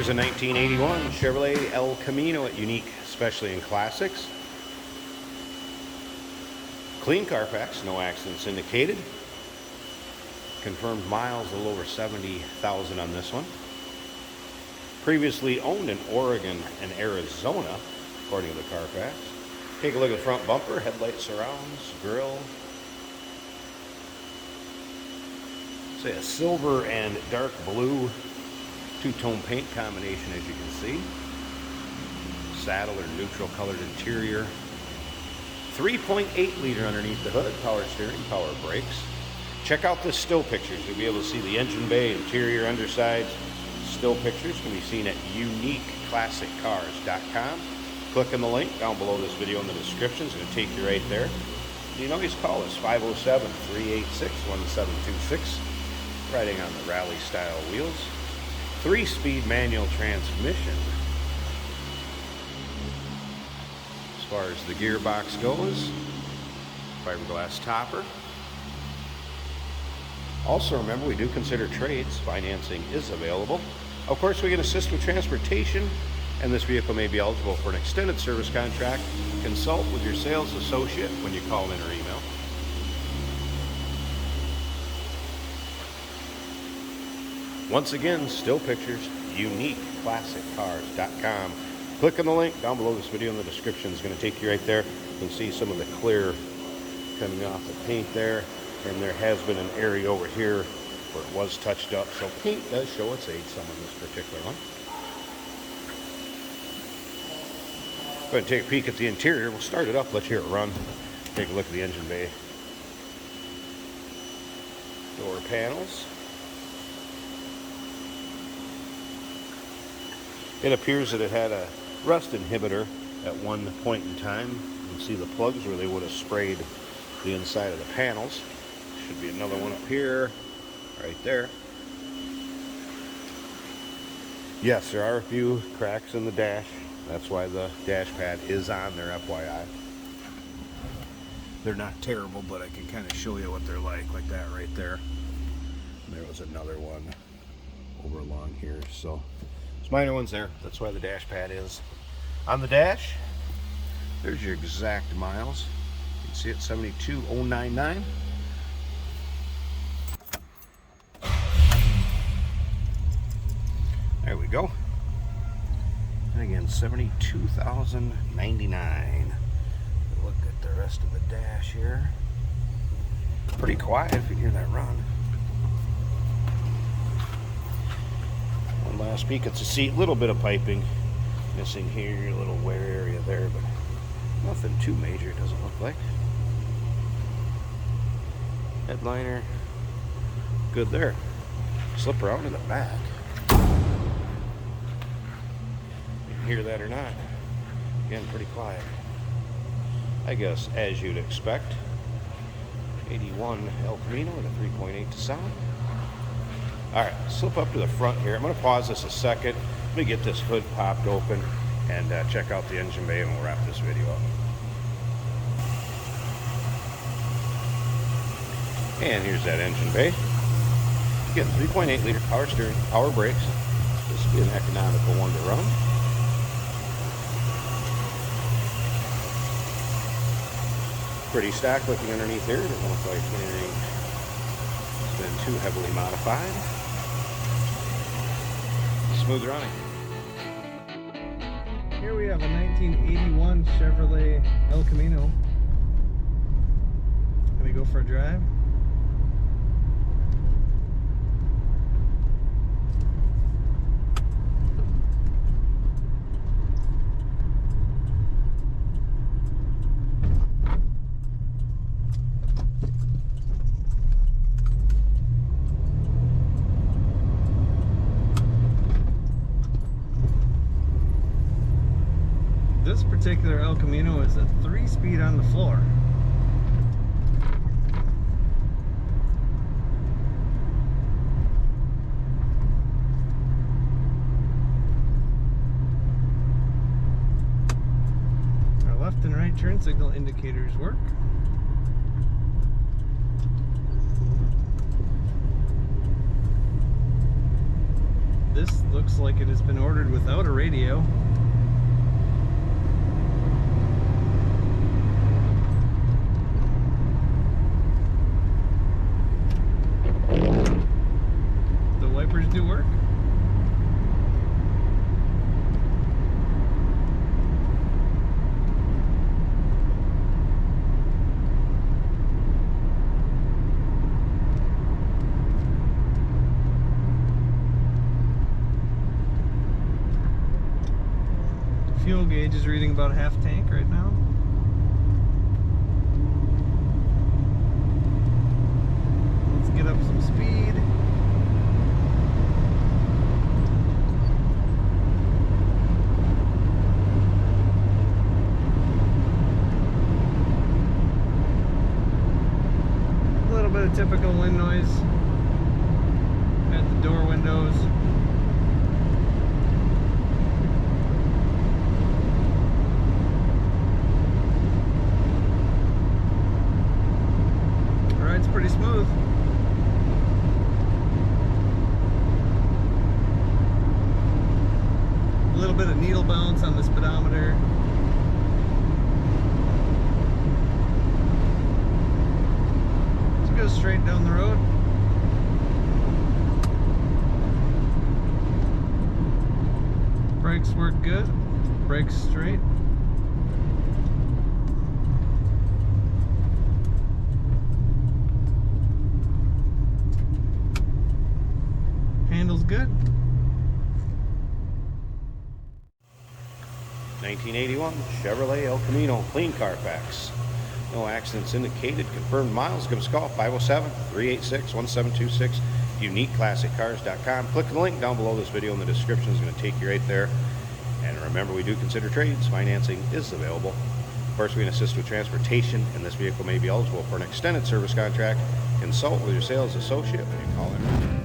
Here's a 1981 Chevrolet El Camino at Unique, especially in classics. Clean Carfax, no accidents indicated. Confirmed miles, a little over 70,000 on this one. Previously owned in Oregon and Arizona, according to the Carfax. Take a look at the front bumper, headlight surrounds, grille. Say a silver and dark blue two-tone paint combination, as you can see. Saddle or neutral colored interior. 3.8 liter underneath the hood, power steering, power brakes. Check out the still pictures. You'll be able to see the engine bay, interior, undersides. Still pictures can be seen at uniqueclassiccars.com. Click on the link down below this video in the description. It's going to take you right there. You can always call us 507-386-1726. Riding on the rally style wheels. 3-speed manual transmission. As far as the gearbox goes, fiberglass topper. Also remember, we do consider trades. Financing is available. Of course, we can assist with transportation, and this vehicle may be eligible for an extended service contract. Consult with your sales associate when you call in or email. Once again, still pictures, uniqueclassiccars.com. Click on the link down below this video in the description. It's going to take you right there. You can see some of the clear coming off the paint there. And there has been an area over here where it was touched up. So paint does show its age, some on this particular one. Go ahead and take a peek at the interior. We'll start it up, let you hear it run. Take a look at the engine bay. Door panels. It appears that it had a rust inhibitor at one point in time. You can see the plugs where they would have sprayed the inside of the panels. Should be another one up here, right there. Yes, there are a few cracks in the dash. That's why the dash pad is on there, FYI. They're not terrible, but I can kind of show you what they're like that right there. And there was another one over along here. So there's minor ones there. That's why the dash pad is. On the dash, there's your exact miles. You can see it, 72,099. There we go. And again, 72,099. Look at the rest of the dash here. Pretty quiet if you hear that run. One last peek at the seat. Little bit of piping missing here, a little wear area there, but nothing too major, it doesn't look like. Headliner, good there. Slip around to the back. You can hear that or not. Again, pretty quiet. I guess as you'd expect. 81 El Camino at a 3.8 to sound. Alright, slip up to the front here. I'm going to pause this a second. Let me get this hood popped open and check out the engine bay, and we'll wrap this video up. And here's that engine bay. Again, 3.8 liter power steering, power brakes. This will be an economical one to run. Pretty stock looking underneath here. Doesn't look like anything has been too heavily modified. Smooth running. Here we have a 1981 Chevrolet El Camino. Gonna go for a drive. This particular El Camino is a 3-speed on the floor. Our left and right turn signal indicators work. This looks like it has been ordered without a radio. The wipers do work. Fuel gauge is reading about half tank right now. Let's get up some speed. A little bit of typical wind noise at the door windows. It's pretty smooth. A little bit of needle bounce on the speedometer. Let's go straight down the road. Brakes work good. Brakes straight. Handles good. 1981 Chevrolet El Camino, clean Carfax. No accidents indicated. Confirmed miles. Give us a call, 507-386-1726. UniqueClassicCars.com. Click the link down below this video in the description. Is going to take you right there. And remember, we do consider trades. Financing is available. Of course, we can assist with transportation, and this vehicle may be eligible for an extended service contract. Consult with your sales associate when you call in.